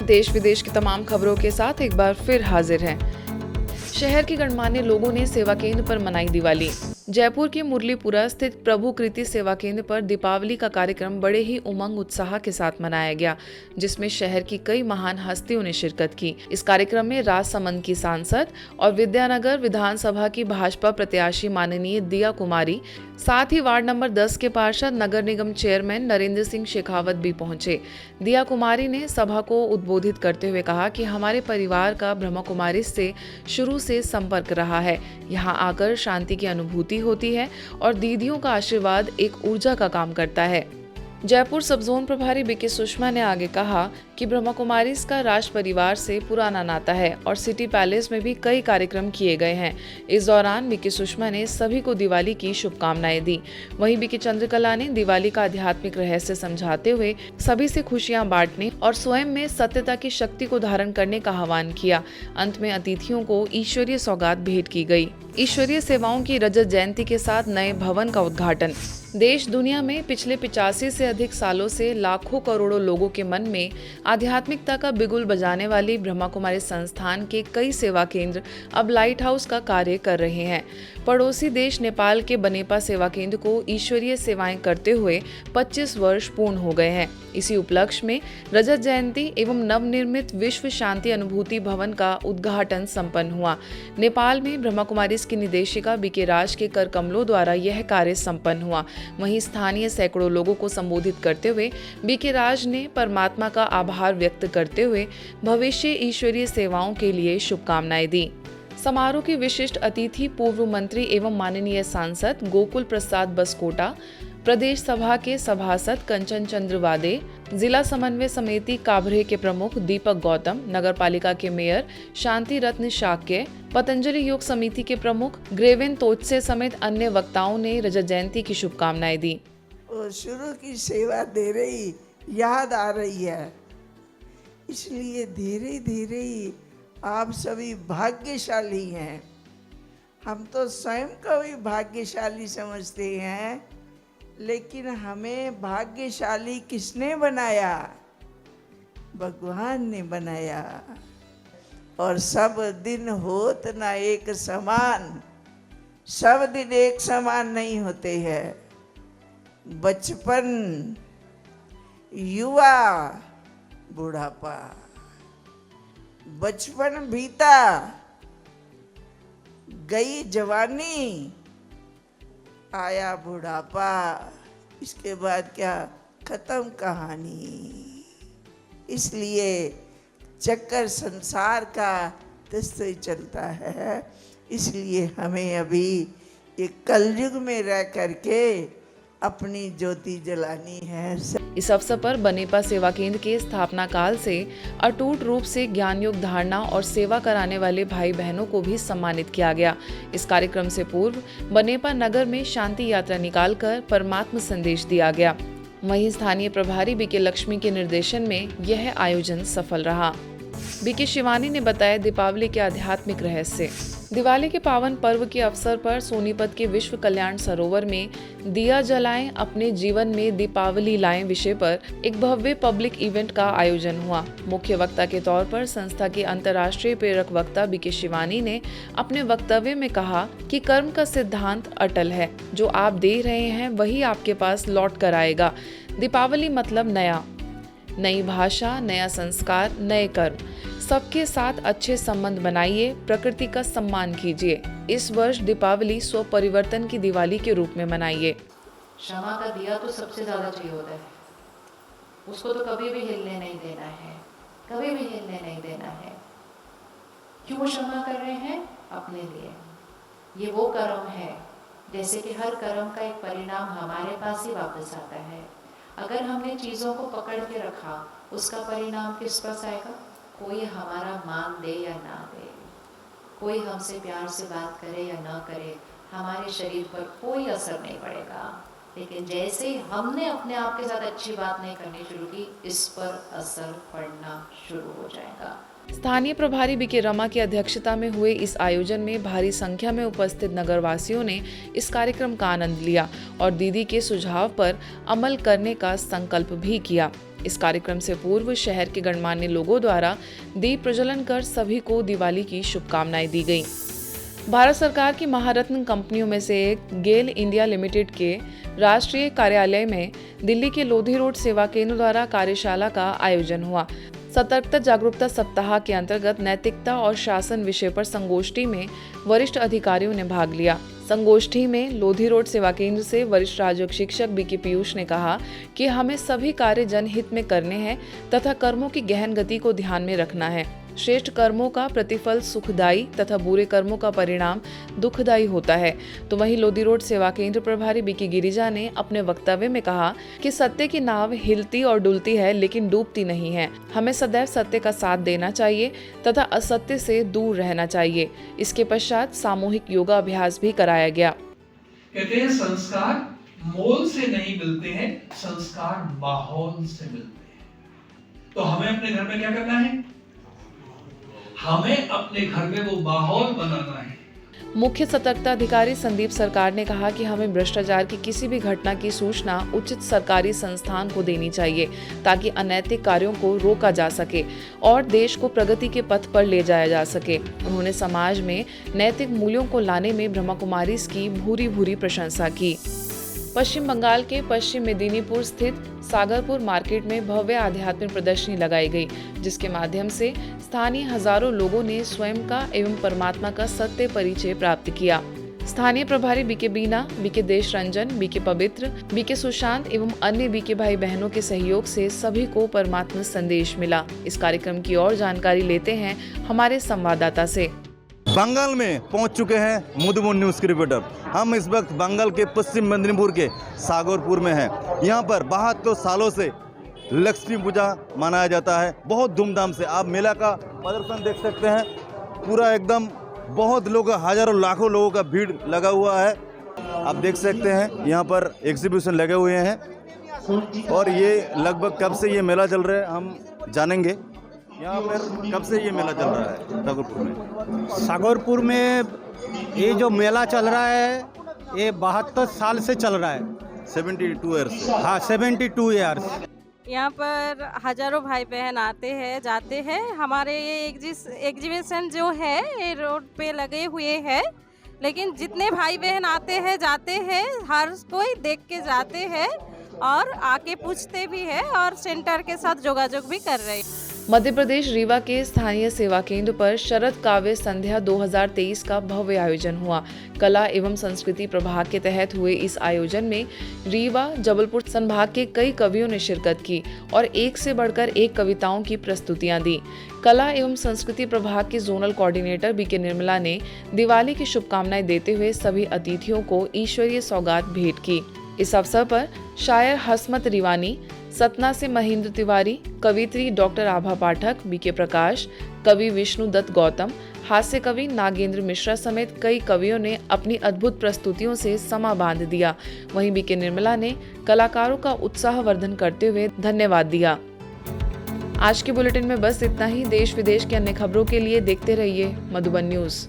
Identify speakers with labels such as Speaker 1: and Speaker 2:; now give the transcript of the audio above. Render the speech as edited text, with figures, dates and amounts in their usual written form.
Speaker 1: देश विदेश की तमाम खबरों के साथ एक बार फिर हाजिर हैं। शहर के गणमान्य लोगों ने सेवा केंद्र पर मनाई दिवाली। जयपुर के मुरलीपुरा स्थित प्रभु कृति सेवा केंद्र पर दीपावली का कार्यक्रम बड़े ही उमंग उत्साह के साथ मनाया गया, जिसमें शहर की कई महान हस्तियों ने शिरकत की। इस कार्यक्रम में राजसमंद की सांसद और विद्यानगर विधानसभा की भाजपा प्रत्याशी माननीय दिया कुमारी, साथ ही वार्ड नंबर 10 के पार्षद नगर निगम चेयरमैन नरेंद्र सिंह शेखावत भी पहुंचे। दिया कुमारी ने सभा को उद्बोधित करते हुए कहा कि हमारे परिवार का ब्रह्मा कुमारी से शुरू से संपर्क रहा है। यहाँ आकर शांति की अनुभूति होती है और दीदियों का आशीर्वाद एक ऊर्जा का काम करता है। जयपुर सब जोन प्रभारी बीके सुषमा ने आगे कहा कि ब्रह्मा कुमारीज का राज परिवार से पुराना नाता है और सिटी पैलेस में भी कई कार्यक्रम किए गए हैं। इस दौरान बीके सुषमा ने सभी को दिवाली की शुभकामनाएं दी। वहीं बीके चंद्रकला ने दिवाली का आध्यात्मिक रहस्य समझाते हुए सभी से खुशियां बांटने और स्वयं में सत्यता की शक्ति को धारण करने का आह्वान किया। अंत में अतिथियों को ईश्वरीय सौगात भेंट की गई। ईश्वरीय सेवाओं की रजत जयंती के साथ नए भवन का उद्घाटन। देश दुनिया में पिछले 85 से अधिक सालों से लाखों करोड़ों लोगों के मन में आध्यात्मिकता का बिगुल बजाने वाली ब्रह्मा कुमारी संस्थान के कई सेवा केंद्र अब लाइट हाउस का कार्य कर रहे हैं। पड़ोसी देश नेपाल के बनेपा सेवा केंद्र को ईश्वरीय सेवाएं करते हुए 25 वर्ष पूर्ण हो गए हैं। इसी उपलक्ष्य में रजत जयंती एवं नवनिर्मित विश्व शांति अनुभूति भवन का उद्घाटन संपन्न हुआ। नेपाल में ब्रह्मा कुमारीज की निदेशिका बीके राज के कर कमलों द्वारा यह कार्य संपन्न हुआ। वहीं स्थानीय सैकड़ों लोगों को संबोधित करते हुए बीके राज ने परमात्मा का आभार व्यक्त करते हुए भविष्य ईश्वरीय सेवाओं के लिए शुभकामनाएं दी। समारोह की विशिष्ट अतिथि पूर्व मंत्री एवं माननीय सांसद गोकुल प्रसाद बसकोटा, प्रदेश सभा के सभासद कंचन चंद्र वादे, जिला समन्वय समिति काभरे के प्रमुख दीपक गौतम, नगर पालिका के मेयर शांति रत्न शाक्य, पतंजलि योग समिति के प्रमुख ग्रेवेन तोत्से समेत अन्य वक्ताओं ने रजत जयंती की शुभकामनाएं दी।
Speaker 2: शुरू की सेवा दे रही याद आ रही है, इसलिए धीरे धीरे ही आप सभी भाग्यशाली हैं। हम तो स्वयं को भी भाग्यशाली समझते हैं, लेकिन हमें भाग्यशाली किसने बनाया? भगवान ने बनाया। और सब दिन होत ना एक समान, सब दिन एक समान नहीं होते हैं। बचपन, युवा, बुढ़ापा, बचपन बीता, गई जवानी, आया बुढ़ापा, इसके बाद क्या? खत्म कहानी। इसलिए चक्कर संसार का दस्ते चलता है। इसलिए हमें अभी ये कलयुग में रह करके अपनी ज्योति जलानी है।
Speaker 1: इस अवसर पर बनेपा सेवा केंद्र के स्थापना काल से अटूट रूप से ज्ञान योग धारणा और सेवा कराने वाले भाई बहनों को भी सम्मानित किया गया। इस कार्यक्रम से पूर्व बनेपा नगर में शांति यात्रा निकालकर परमात्मा संदेश दिया गया। वहीं स्थानीय प्रभारी बीके लक्ष्मी के निर्देशन में यह आयोजन सफल रहा। बीके शिवानी ने बताया दीपावली के आध्यात्मिक रहस्य। दिवाली के पावन पर्व के अवसर पर सोनीपत के विश्व कल्याण सरोवर में दिया जलाएं अपने जीवन में दीपावली लाएं विषय पर एक भव्य पब्लिक इवेंट का आयोजन हुआ। मुख्य वक्ता के तौर पर संस्था के अंतर्राष्ट्रीय प्रेरक वक्ता बीके शिवानी ने अपने वक्तव्य में कहा कि कर्म का सिद्धांत अटल है। जो आप दे रहे हैं वही आपके पास लौट कर आएगा। दीपावली मतलब नया, नई भाषा, नया संस्कार, नए कर्म। सबके साथ अच्छे संबंध बनाइए, प्रकृति का सम्मान कीजिए। इस वर्ष दीपावली स्व परिवर्तन की दिवाली के रूप में मनाइए।
Speaker 3: क्षमा का दिया तो सबसे ज्यादा चाहिए होता है, उसको तो कभी भी हिलने नहीं देना है, कभी भी हिलने नहीं देना है। क्यों क्षमा कर रहे हैं? अपने लिए। ये वो कर्म है, जैसे कि हर कर्म का एक परिणाम हमारे पास ही वापस आता है। अगर हमने चीज़ों को पकड़ के रखा, उसका परिणाम किस पास आएगा? कोई हमारा मान दे या ना दे, कोई हमसे प्यार से बात करे या ना करे, हमारे शरीर पर कोई असर नहीं पड़ेगा। लेकिन जैसे ही हमने अपने आप के साथ अच्छी बात नहीं करनी शुरू की, इस पर असर पड़ना शुरू हो जाएगा।
Speaker 1: स्थानीय प्रभारी बीके रमा की अध्यक्षता में हुए इस आयोजन में भारी संख्या में उपस्थित नगरवासियों ने इस कार्यक्रम का आनंद लिया और दीदी के सुझाव पर अमल करने का संकल्प भी किया। इस कार्यक्रम से पूर्व शहर के गणमान्य लोगों द्वारा दीप प्रज्वलन कर सभी को दिवाली की शुभकामनाएं दी गई। भारत सरकार की महारत्न कंपनियों में से एक गेल इंडिया लिमिटेड के राष्ट्रीय कार्यालय में दिल्ली के लोधी रोड सेवा केंद्र द्वारा कार्यशाला का आयोजन हुआ। सतर्कता जागरूकता सप्ताह के अंतर्गत नैतिकता और शासन विषय पर संगोष्ठी में वरिष्ठ अधिकारियों ने भाग लिया। संगोष्ठी में लोधी रोड सेवा केंद्र से वरिष्ठ राजयोग शिक्षक बीके पीयूष ने कहा कि हमें सभी कार्य जनहित में करने हैं तथा कर्मों की गहन गति को ध्यान में रखना है। श्रेष्ठ कर्मों का प्रतिफल सुखदायी तथा बुरे कर्मों का परिणाम दुखदायी होता है। तो वहीं लोधी रोड सेवा केंद्र प्रभारी बीके गिरिजा ने अपने वक्तव्य में कहा कि सत्य की नाव हिलती और डुलती है लेकिन डूबती नहीं है। हमें सदैव सत्य का साथ देना चाहिए तथा असत्य से दूर रहना चाहिए। इसके पश्चात सामूहिक योगा अभ्यास भी कराया गया।
Speaker 4: कहते हैं संस्कार मोल से नहीं मिलते हैं, संस्कार माहौल से मिलते हैं। तो हमें अपने घर में क्या करना है? हमें अपने घर में वो माहौल बनाना है।
Speaker 1: मुख्य सतर्कता अधिकारी संदीप सरकार ने कहा कि हमें भ्रष्टाचार की किसी भी घटना की सूचना उचित सरकारी संस्थान को देनी चाहिए ताकि अनैतिक कार्यों को रोका जा सके और देश को प्रगति के पथ पर ले जाया जा सके। उन्होंने समाज में नैतिक मूल्यों को लाने में ब्रह्मा कुमारीज की भूरी भूरी प्रशंसा की। पश्चिम बंगाल के पश्चिम मेदिनीपुर स्थित सागरपुर मार्केट में भव्य आध्यात्मिक प्रदर्शनी लगाई गई, जिसके माध्यम से स्थानीय हजारों लोगों ने स्वयं का एवं परमात्मा का सत्य परिचय प्राप्त किया। स्थानीय प्रभारी बीके बीना, बीके देश रंजन, बीके पवित्र, बीके सुशांत एवं अन्य बीके भाई बहनों के सहयोग से सभी को परमात्मा संदेश मिला। इस कार्यक्रम की और जानकारी लेते हैं हमारे संवाददाता से।
Speaker 5: बंगाल में पहुंच चुके हैं मुदुमुन न्यूज़ के रिपोर्टर। हम इस वक्त बंगाल के पश्चिम मेदिनीपुर के सागरपुर में हैं। यहाँ पर 72 सालों से लक्ष्मी पूजा मनाया जाता है, बहुत धूमधाम से। आप मेला का प्रदर्शन देख सकते हैं, पूरा एकदम बहुत लोग, हजारों लाखों लोगों का भीड़ लगा हुआ है। आप देख सकते हैं यहाँ पर एग्जीबिशन लगे हुए हैं और ये लगभग कब से ये मेला चल रहा है हम जानेंगे। यहाँ पर कब से ये मेला चल रहा है सागरपुर में?
Speaker 6: सागरपुर में ये जो मेला चल रहा है ये 72 साल से चल रहा है।
Speaker 5: 72 ईयर्स से।
Speaker 6: हाँ, 72 ईयर्स।
Speaker 7: यहाँ पर हजारों भाई बहन आते हैं जाते हैं। हमारे ये एग्जीबिशन जो है ये रोड पे लगे हुए हैं, लेकिन जितने भाई बहन आते हैं जाते हैं, हर कोई देख के जाते हैं और आके पूछते भी हैं और सेंटर के साथ जोगाजोग भी कर रहे हैं।
Speaker 1: मध्य प्रदेश रीवा के स्थानीय सेवा केंद्र पर शरद काव्य संध्या 2023 का भव्य आयोजन हुआ। कला एवं संस्कृति प्रभाग के तहत हुए इस आयोजन में रीवा जबलपुर संभाग के कई कवियों ने शिरकत की और एक से बढ़कर एक कविताओं की प्रस्तुतियां दी। कला एवं संस्कृति प्रभाग के जोनल कोऑर्डिनेटर बीके निर्मला ने दिवाली की शुभकामनाएं देते हुए सभी अतिथियों को ईश्वरीय सौगात भेंट की। इस अवसर पर शायर हसमत रिवानी, सतना से महेंद्र तिवारी, कवित्री डॉक्टर आभा पाठक, बीके प्रकाश, कवि विष्णु दत्त गौतम, हास्य कवि नागेंद्र मिश्रा समेत कई कवियों ने अपनी अद्भुत प्रस्तुतियों से समा बांध दिया। वहीं बीके निर्मला ने कलाकारों का उत्साहवर्धन करते हुए धन्यवाद दिया। आज के बुलेटिन में बस इतना ही। देश विदेश की अन्य खबरों के लिए देखते रहिए मधुबन न्यूज़।